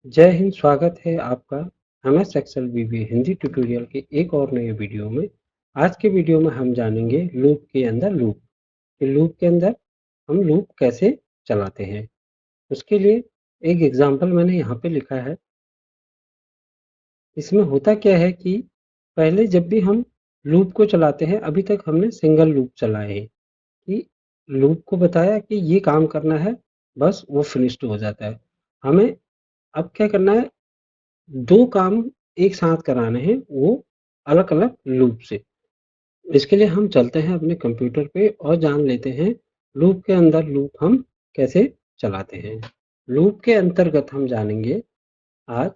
जय हिंद। स्वागत है आपका एमएस एक्सेल वीबी हिंदी ट्यूटोरियल के एक और नए वीडियो में। आज के वीडियो में हम जानेंगे लूप के अंदर लूप कि लूप के अंदर हम लूप कैसे चलाते हैं। उसके लिए एक एग्जांपल मैंने यहाँ पे लिखा है। इसमें होता क्या है कि पहले जब भी हम लूप को चलाते हैं, अभी तक हमने सिंगल लूप चलाए हैं कि लूप को बताया कि ये काम करना है, बस वो फिनिश्ड हो जाता है। हमें अब क्या करना है, दो काम एक साथ कराने हैं, वो अलग अलग लूप से। इसके लिए हम चलते हैं अपने कंप्यूटर पे और जान लेते हैं लूप के अंदर लूप हम कैसे चलाते हैं। लूप के अंतर्गत हम जानेंगे आज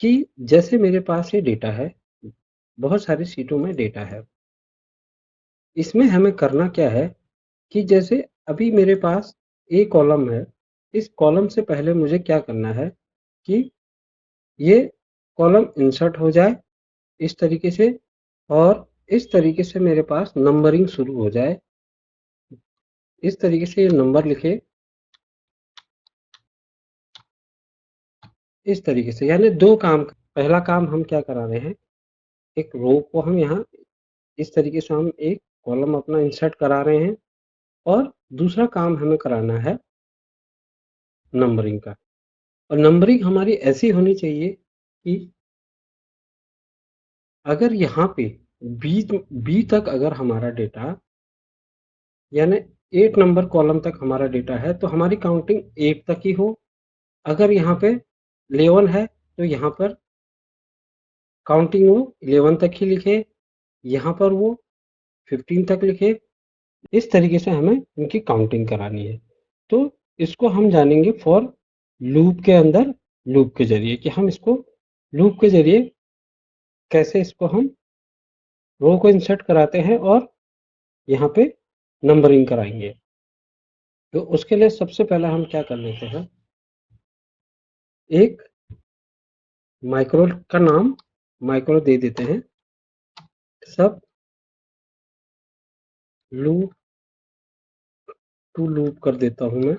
कि जैसे मेरे पास ये डेटा है, बहुत सारी शीटों में डेटा है। इसमें हमें करना क्या है कि जैसे अभी मेरे पास एक कॉलम है, इस कॉलम से पहले मुझे क्या करना है कि ये कॉलम इंसर्ट हो जाए इस तरीके से, और इस तरीके से मेरे पास नंबरिंग शुरू हो जाए। इस तरीके से ये नंबर लिखे, इस तरीके से, यानी दो काम। पहला काम हम क्या करा रहे हैं, एक रो को हम यहाँ इस तरीके से हम एक कॉलम अपना इंसर्ट करा रहे हैं, और दूसरा काम हमें कराना है नंबरिंग का। और नंबरिंग हमारी ऐसी होनी चाहिए कि अगर यहाँ पे बी बी तक अगर हमारा डेटा, यानी 8 नंबर कॉलम तक हमारा डेटा है, तो हमारी काउंटिंग 8 तक ही हो। अगर यहाँ पे 11 है तो यहाँ पर काउंटिंग वो 11 तक ही लिखे, यहाँ पर वो 15 तक लिखे। इस तरीके से हमें इनकी काउंटिंग करानी है। तो इसको हम जानेंगे फॉर लूप के अंदर लूप के जरिए कि हम इसको लूप के जरिए कैसे इसको हम रो को इंसर्ट कराते हैं और यहाँ पे नंबरिंग कराएंगे। तो उसके लिए सबसे पहले हम क्या कर लेते हैं, एक माइक्रो का नाम माइक्रो दे देते हैं। सब लूप टू लूप कर देता हूं मैं।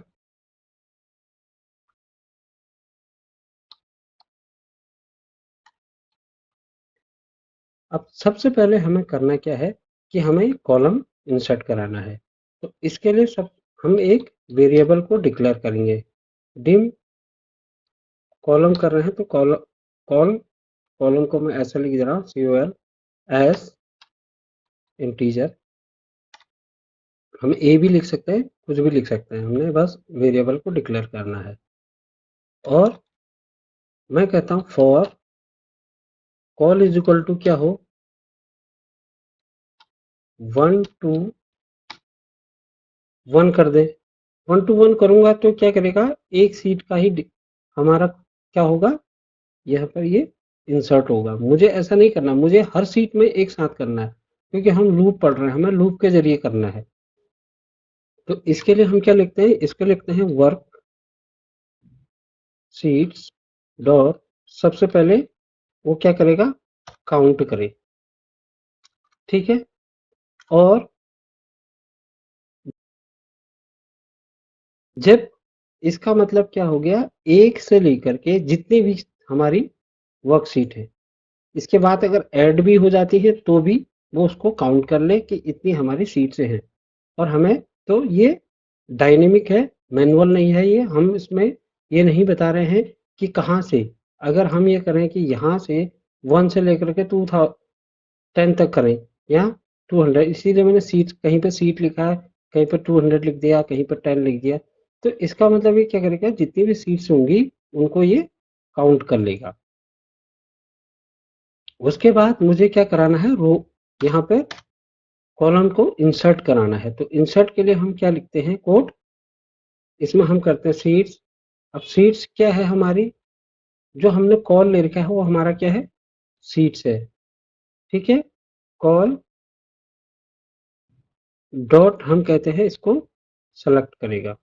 अब सबसे पहले हमें करना क्या है कि हमें कॉलम इंसर्ट कराना है। तो इसके लिए सब हम एक वेरिएबल को डिक्लेयर करेंगे। डिम कॉलम कर रहे हैं तो कॉलम को मैं ऐसा लिख दे रहा हूँ, COL एस इंटीजर। हम ए भी लिख सकते हैं, कुछ भी लिख सकते हैं, हमने बस वेरिएबल को डिक्लेयर करना है। और मैं कहता हूँ for call is equal to क्या हो, 1 to 1 कर दे। 1 to 1 करूंगा तो क्या करेगा, एक सीट का ही हमारा क्या होगा, यहाँ पर ये इंसर्ट होगा। मुझे ऐसा नहीं करना, मुझे हर सीट में एक साथ करना है, क्योंकि हम लूप पढ़ रहे हैं, हमें लूप के जरिए करना है। तो इसके लिए हम क्या लिखते हैं, इसको लिखते हैं वर्क सीट्स डॉट, सबसे पहले वो क्या करेगा, काउंट करे। ठीक है। और जब इसका मतलब क्या हो गया, एक से लेकर के जितनी भी हमारी वर्कशीट है, इसके बाद अगर ऐड भी हो जाती है तो भी वो उसको काउंट कर ले कि इतनी हमारी सीट से है। और हमें तो ये डायनेमिक है, मैनुअल नहीं है ये। हम इसमें ये नहीं बता रहे हैं कि कहाँ से। अगर हम ये करें कि यहाँ से 1 से लेकर के 10 तक करें या 200, इसीलिए मैंने सीट, कहीं पे सीट लिखा है, कहीं पर 200 लिख दिया, कहीं पर 10 लिख दिया। तो इसका मतलब ये क्या करेगा, जितनी भी सीट्स होंगी उनको ये काउंट कर लेगा। उसके बाद मुझे क्या कराना है, रो यहाँ पे कॉलम को इंसर्ट कराना है। तो इंसर्ट के लिए हम क्या लिखते हैं, कोड। इसमें हम करते हैं सीट्स। अब सीट्स क्या है हमारी, जो हमने कॉल ले रखा है वो हमारा क्या है, सीट्स है। ठीक है। कॉल डॉट हम कहते हैं इसको सेलेक्ट करेगा,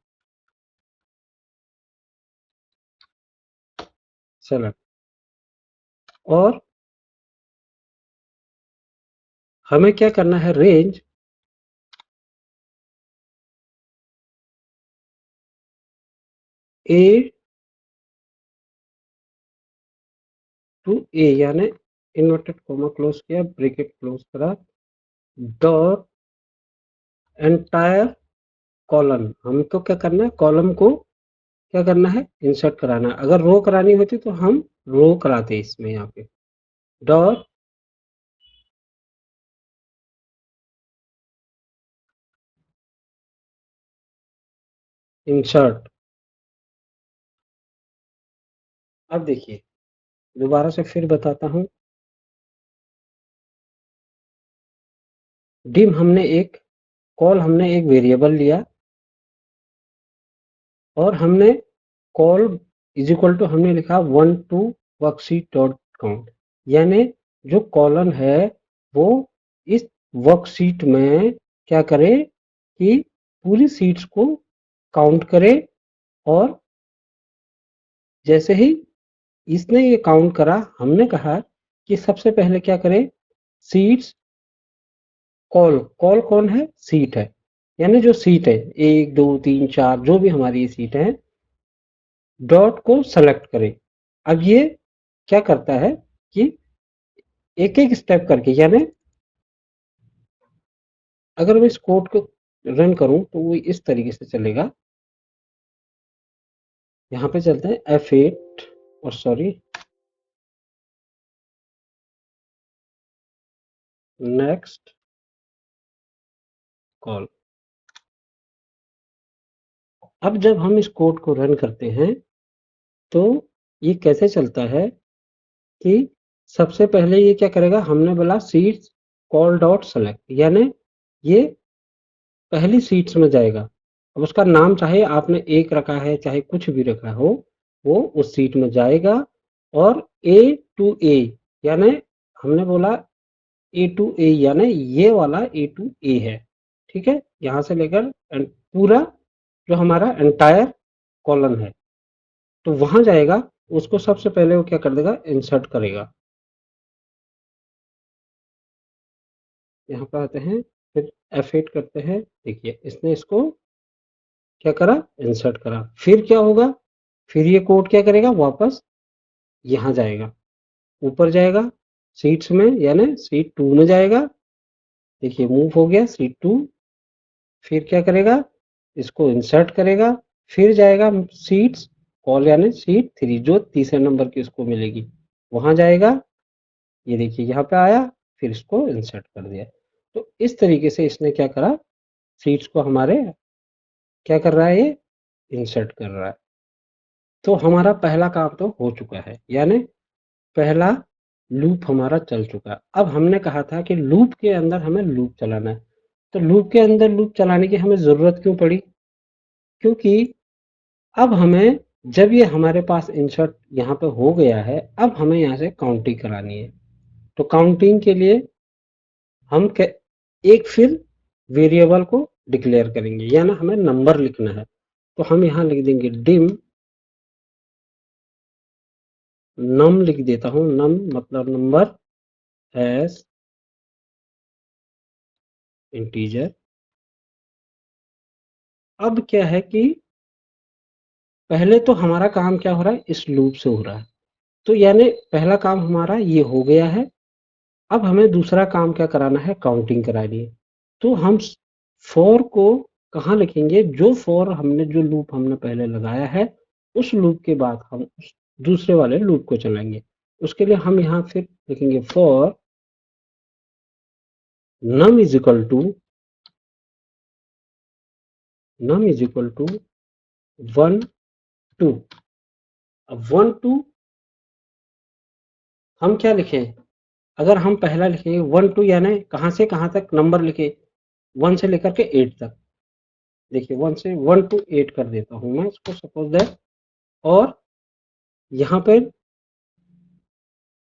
सेलेक्ट। और हमें क्या करना है, रेंज ए टू ए, यानी इन्वर्टेड कॉमा क्लोज किया, ब्रैकेट क्लोज करा, डॉट एंटायर कॉलम। हमको क्या करना है, कॉलम को क्या करना है, इंसर्ट कराना है। अगर रो करानी होती तो हम रो कराते इसमें, यहाँ पे डॉट इंसर्ट। अब देखिए, दोबारा से फिर बताता हूँ। डिम हमने एक कॉल, हमने एक वेरिएबल लिया, और हमने कॉल इज इक्वल टू हमने लिखा 1 टू वर्कशीट डॉट काउंट, यानी जो कॉलम है वो इस वर्कशीट में क्या करे कि पूरी सीट्स को काउंट करे, और जैसे ही इसने ये काउंट करा, हमने कहा कि सबसे पहले क्या करे, सीट्स कॉल, कॉल कौन है, सीट है, यानी जो सीट है 1 2 3 4 जो भी हमारी ये सीट है, डॉट को सेलेक्ट करे। अब ये क्या करता है कि एक एक स्टेप करके, यानी अगर मैं इस कोड को रन करूं तो वो इस तरीके से चलेगा। यहाँ पे चलते हैं F8, और सॉरी, नेक्स्ट कॉल। अब जब हम इस कोड को रन करते हैं तो ये कैसे चलता है कि सबसे पहले ये क्या करेगा, हमने बोला सीट्स कॉल डॉट सेलेक्ट, यानी ये पहली सीट्स में जाएगा। अब उसका नाम चाहे आपने एक रखा है चाहे कुछ भी रखा हो, वो उस सीट में जाएगा। और ए टू ए, यानी हमने बोला ए टू ए, यानी ये वाला ए टू ए है, ठीक है, यहाँ से लेकर पूरा जो हमारा एंटायर कॉलम है, तो वहां जाएगा। उसको सबसे पहले वो क्या कर देगा, इंसर्ट करेगा। यहाँ पे आते हैं, फिर F8 करते हैं। देखिए इसने इसको क्या करा, इंसर्ट करा। फिर क्या होगा, फिर ये कोड क्या करेगा, वापस यहाँ जाएगा, ऊपर जाएगा सीट्स में, यानी सीट 2 में जाएगा। देखिए मूव हो गया सीट 2। फिर क्या करेगा, इसको इंसर्ट करेगा, फिर जाएगा सीट्स कॉल, यानी सीट 3 जो तीसरे नंबर की उसको मिलेगी, वहां जाएगा। ये देखिए यहाँ पे आया, फिर इसको इंसर्ट कर दिया। तो इस तरीके से इसने क्या करा, सीट्स को हमारे क्या कर रहा है, ये इंसर्ट कर रहा है। तो हमारा पहला काम तो हो चुका है, यानी पहला लूप हमारा चल चुका है। अब हमने कहा था कि लूप के अंदर हमें लूप चलाना है, तो लूप के अंदर लूप चलाने की हमें ज़रूरत क्यों पड़ी, क्योंकि अब हमें, जब ये हमारे पास इंसर्ट यहाँ पे हो गया है, अब हमें यहाँ से काउंटिंग करानी है। तो काउंटिंग के लिए हम एक फिर वेरिएबल को डिक्लेयर करेंगे, यानी हमें नंबर लिखना है। तो हम यहाँ लिख देंगे डिम नम, लिख देता हूँ नम मतलब नंबर, एस इंटीजर। अब क्या है कि पहले तो हमारा काम क्या हो रहा है, इस लूप से हो रहा है, तो यानी पहला काम हमारा ये हो गया है। अब हमें दूसरा काम क्या कराना है, काउंटिंग करानी है। तो हम फॉर को कहाँ लिखेंगे, जो फॉर हमने, जो लूप हमने पहले लगाया है, उस लूप के बाद हम उस दूसरे वाले लूप को चलाएंगे। उसके लिए हम यहाँ फिर लिखेंगे for num is equal to, num is equal to 1 2। अब 1 2 हम क्या लिखें, अगर हम पहला लिखेंगे 1 2, यानी कहाँ से कहाँ तक नंबर लिखे, 1 से लेकर के 8 तक। देखिए 1 से 1 to 8 कर देता हूँ मैं इसको, सपोज दैट। और यहाँ पे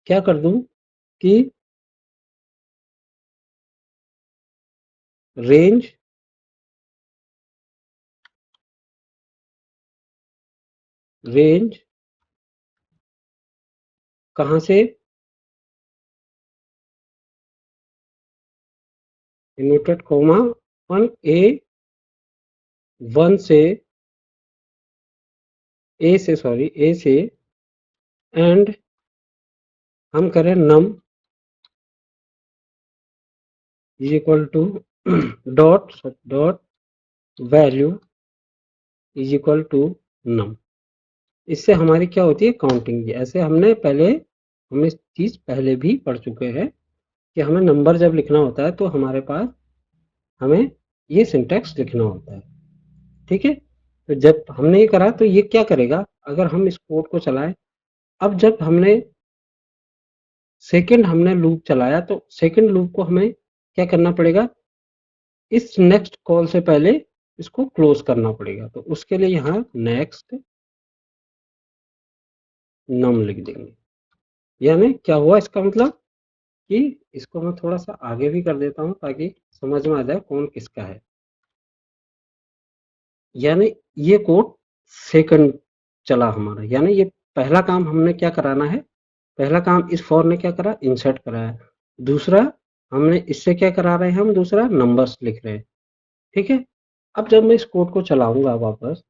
क्या कर दूं कि रेंज, रेंज कहाँ से, इन्वर्टेड कॉमा 1 से, ए से सॉरी, ए से एंड हम करें num is equal to dot value is equal to num। इससे हमारी क्या होती है, काउंटिंग। ऐसे हमने चीज पहले भी पढ़ चुके हैं कि हमें नंबर जब लिखना होता है तो हमारे पास हमें ये सिंटैक्स लिखना होता है। ठीक है, तो जब हमने ये करा तो ये क्या करेगा, अगर हम इस कोड को चलाएं, अब जब हमने लूप चलाया तो सेकंड लूप को हमें क्या करना पड़ेगा, इस नेक्स्ट कॉल से पहले इसको क्लोज करना पड़ेगा। तो उसके लिए यहाँ नेक्स्ट नम लिख देंगे। यानी क्या हुआ, इसका मतलब कि इसको मैं थोड़ा सा आगे भी कर देता हूँ ताकि समझ में आ जाए कौन किसका है। यानी ये कोड सेकंड चला हमारा, यानी ये पहला काम हमने क्या कराना है, पहला काम इस फॉर ने क्या करा, इंसर्ट कराया। दूसरा हमने इससे क्या करा रहे हैं, हम दूसरा नंबर्स लिख रहे हैं। ठीक है, अब जब मैं इस कोड को चलाऊंगा वापस,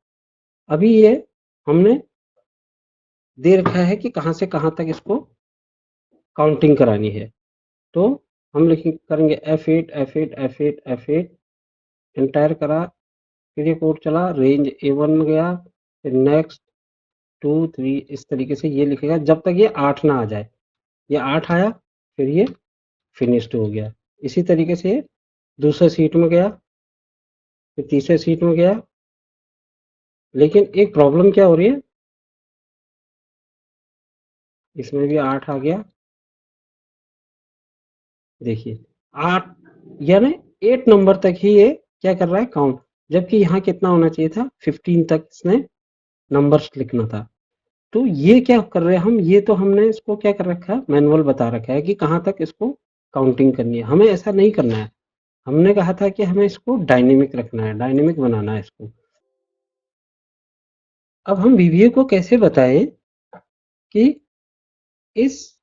अभी ये हमने दे रखा है कि कहाँ से कहाँ तक इसको काउंटिंग करानी है। तो हम करेंगे F8 एंटायर करा, फिर ये कोड चला, रेंज A1 में गया, फिर नेक्स्ट 2 3 इस तरीके से ये लिखेगा जब तक ये 8 ना आ जाए। ये 8 आया, फिर ये फिनिश्ड हो गया। इसी तरीके से दूसरे सीट में गया, फिर तीसरे सीट में गया। लेकिन एक प्रॉब्लम क्या हो रही है, इसमें भी 8 आ गया। देखिए 8, यानी 8 नंबर तक ही ये क्या कर रहा है, काउंट। जबकि यहाँ कितना होना चाहिए था, 15 तक इसने नंबर्स लिखना था। तो ये क्या कर रहे हैं हम, ये तो हमने इसको क्या कर रखा है, मैनुअल बता रखा है कि कहाँ तक इसको काउंटिंग करनी है। हमें ऐसा नहीं करना है, हमने कहा था कि हमें इसको डायनेमिक रखना है, डायनेमिक बनाना है इसको। अब हम वीवीए को कैसे बताएं कि इस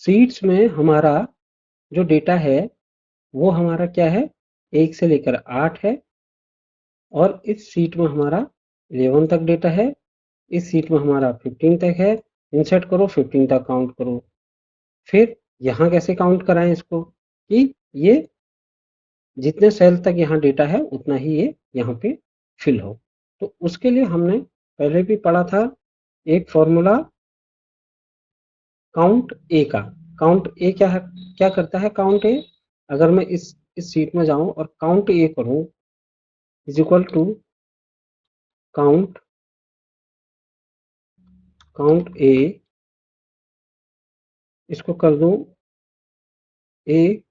सीट्स में हमारा जो डेटा है वो हमारा क्या है, 1 से लेकर 8 है, और इस सीट में हमारा 11 तक डेटा है, इस सीट में हमारा 15 तक है। इंसर्ट करो, 15 तक काउंट करो। फिर यहाँ कैसे काउंट कराएं इसको, कि ये जितने सेल तक यहाँ डेटा है उतना ही ये यहाँ पे फिल हो। तो उसके लिए हमने पहले भी पढ़ा था एक फॉर्मूला काउंट ए का। काउंट ए क्या है, क्या करता है काउंट ए, अगर मैं इस सीट में जाऊं और काउंट ए करूं, is equal to count count A, इसको कर दूं ए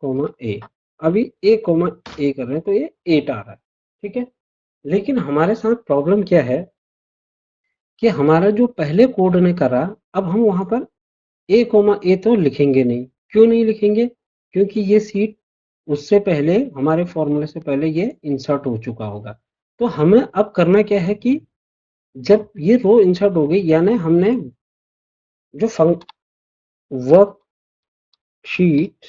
कोमा ए। अभी ए कोमा ए कर रहे हैं तो ये 8 आ रहा है। ठीक है, लेकिन हमारे साथ प्रॉब्लम क्या है कि हमारा जो पहले कोड ने करा, अब हम वहां पर ए कोमा ए तो लिखेंगे नहीं। क्यों नहीं लिखेंगे, क्योंकि ये सीट उससे पहले, हमारे फॉर्मूले से पहले ये इंसर्ट हो चुका होगा। तो हमें अब करना क्या है कि जब ये रो इंसर्ट हो गई, यानी हमने जो वर्कशीट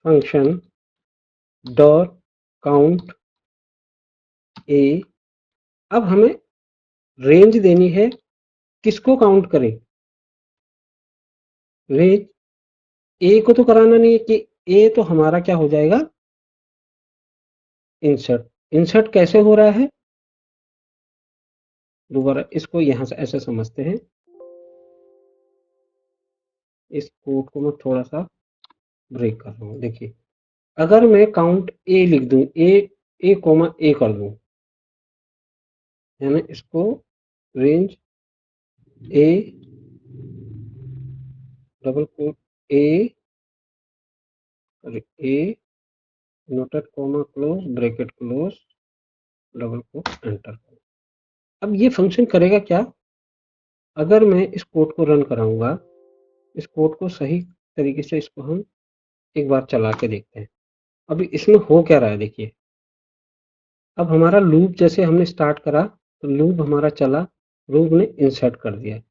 फंक्शन डॉट काउंट ए, अब हमें रेंज देनी है, किसको काउंट करें, रेंज ए को तो कराना नहीं है कि ए तो हमारा क्या हो जाएगा, इंसर्ट। इंसर्ट कैसे हो रहा है, दोबारा इसको यहां से ऐसे समझते हैं। इस कोड को मैं थोड़ा सा ब्रेक कर रहा हूँ। देखिए, अगर मैं काउंट ए लिख दूं, ए कोमा ए कर दूं, यानी इसको range A double quote A A noted comma close bracket close double quote enter. अब ये फंक्शन करेगा क्या, अगर मैं इस कोड को रन कराऊंगा, इस कोड को सही तरीके से इसको हम एक बार चला के देखते हैं। अभी इसमें हो क्या रहा है, देखिए। अब हमारा लूप जैसे हमने स्टार्ट करा तो लूप हमारा चला, लूप ने इंसर्ट कर दिया।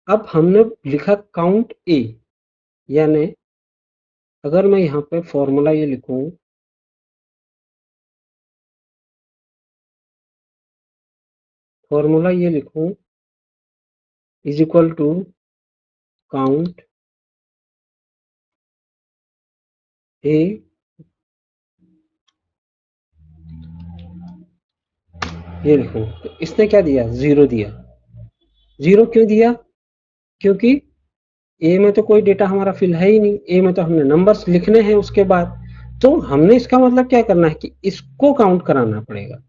अब हमने लिखा काउंट ए, यानी अगर मैं यहाँ पे फॉर्मूला ये लिखूं, फॉर्मूला ये लिखूं, इज इक्वल टू काउंट ए, ये लिखूं तो इसने क्या दिया, 0 दिया। 0 क्यों दिया? क्योंकि ए में तो कोई डेटा हमारा फिल है ही नहीं, ए में तो हमने नंबर्स लिखने हैं उसके बाद। तो हमने इसका मतलब क्या करना है कि इसको काउंट कराना पड़ेगा,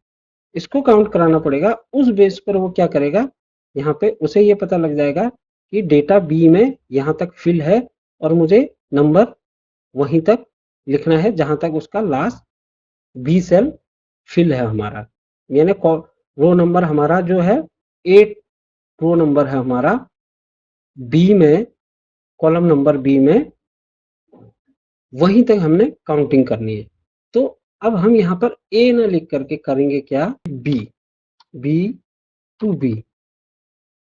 इसको काउंट कराना पड़ेगा। उस बेस पर वो क्या करेगा, यहाँ पे उसे ये पता लग जाएगा कि डेटा बी में यहाँ तक फिल है और मुझे नंबर वहीं तक लिखना है जहां तक उसका लास्ट बी सेल फिल है हमारा। यानी रो नंबर हमारा जो है 8, रो नंबर है हमारा बी में, कॉलम नंबर बी में, वहीं तक हमने काउंटिंग करनी है। तो अब हम यहाँ पर ए न लिख करके करेंगे क्या, बी, बी टू बी,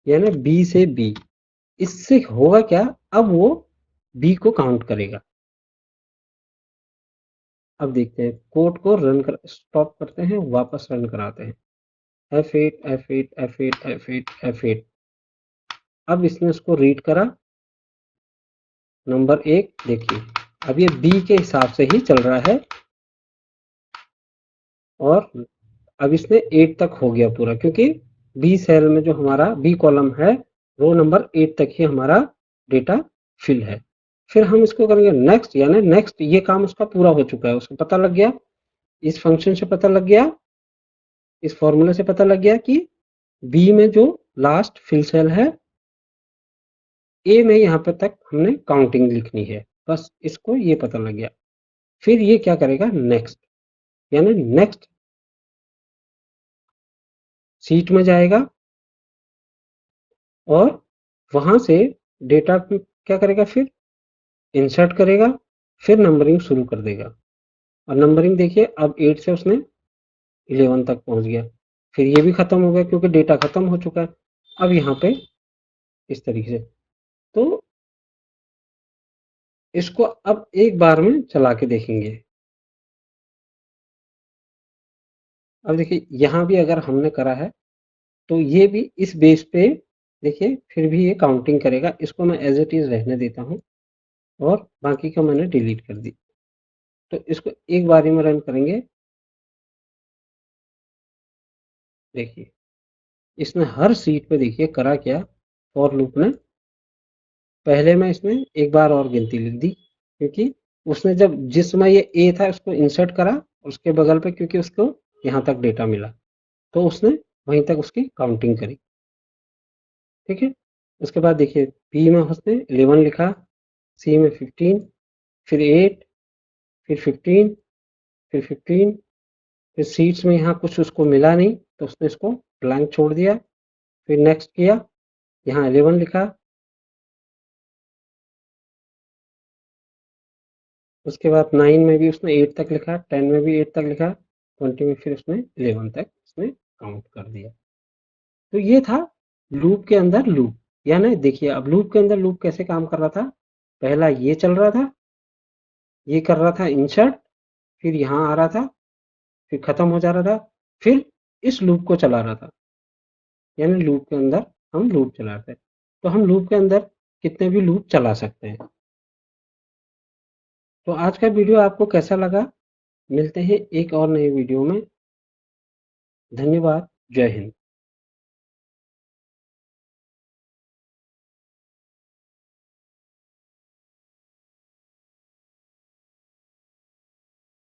यानी बी से बी। इससे होगा क्या, अब वो बी को काउंट करेगा। अब देखते हैं, कोड को रन कर, स्टॉप करते हैं, वापस रन कराते हैं। F8 F8 F8 F8 F8। अब इसने उसको रीड करा, नंबर 1 देखिए, अब ये बी के हिसाब से ही चल रहा है और अब इसने 8 तक हो गया पूरा, क्योंकि बी सेल में जो हमारा बी कॉलम है, रो नंबर 8 तक ही हमारा डेटा फिल है। फिर हम इसको करेंगे नेक्स्ट, यानी नेक्स्ट, ये काम उसका पूरा हो चुका है, उसको पता लग गया, इस फंक्शन से पता लग गया, इस फॉर्मूला से पता लग गया कि बी में जो लास्ट फिल सेल है, ए में यहाँ पे तक हमने काउंटिंग लिखनी है, बस इसको ये पता लग गया। फिर ये क्या करेगा, नेक्स्ट, यानी नेक्स्ट सीट में जाएगा और वहां से डेटा क्या करेगा, फिर इंसर्ट करेगा, फिर नंबरिंग शुरू कर देगा। और नंबरिंग देखिए, अब 8 से उसने 11 तक पहुंच गया, फिर ये भी खत्म हो गया क्योंकि डेटा खत्म हो चुका है। अब यहाँ पे इस तरीके से, तो इसको अब एक बार में चला के देखेंगे। अब देखिए, यहाँ भी अगर हमने करा है तो ये भी इस बेस पे, देखिए फिर भी ये काउंटिंग करेगा। इसको मैं एज इट इज रहने देता हूँ और बाकी का मैंने डिलीट कर दी। तो इसको एक बारी में रन करेंगे। देखिए, इसने हर सीट पे देखिए करा क्या, फॉर लूप ने पहले में इसमें एक बार और गिनती लिख दी, क्योंकि उसने जब जिस समय ये ए था उसको इंसर्ट करा, उसके बगल पे क्योंकि उसको यहाँ तक डेटा मिला, तो उसने वहीं तक उसकी काउंटिंग करी। ठीक है, उसके बाद देखिए बी में उसने 11 लिखा, सी में 15, फिर 8, फिर 15, फिर 15, फिर सीट्स में यहाँ कुछ उसको मिला नहीं तो उसने इसको ब्लैंक छोड़ दिया। फिर नेक्स्ट किया, यहाँ 11 लिखा, उसके बाद 9 में भी उसने 8 तक लिखा, 10 में भी 8 तक लिखा, 20 में फिर उसने 11 तक उसने काउंट कर दिया। तो ये था लूप के अंदर लूप। यानी देखिए, अब लूप के अंदर लूप कैसे काम कर रहा था, पहला ये चल रहा था, ये कर रहा था इंसर्ट, फिर यहाँ आ रहा था, फिर खत्म हो जा रहा था, फिर इस लूप को चला रहा था। यानी लूप के अंदर हम लूप चलाते हैं। तो हम लूप के अंदर कितने भी लूप चला सकते हैं। तो आज का वीडियो आपको कैसा लगा, मिलते हैं एक और नए वीडियो में। धन्यवाद, जय हिंद।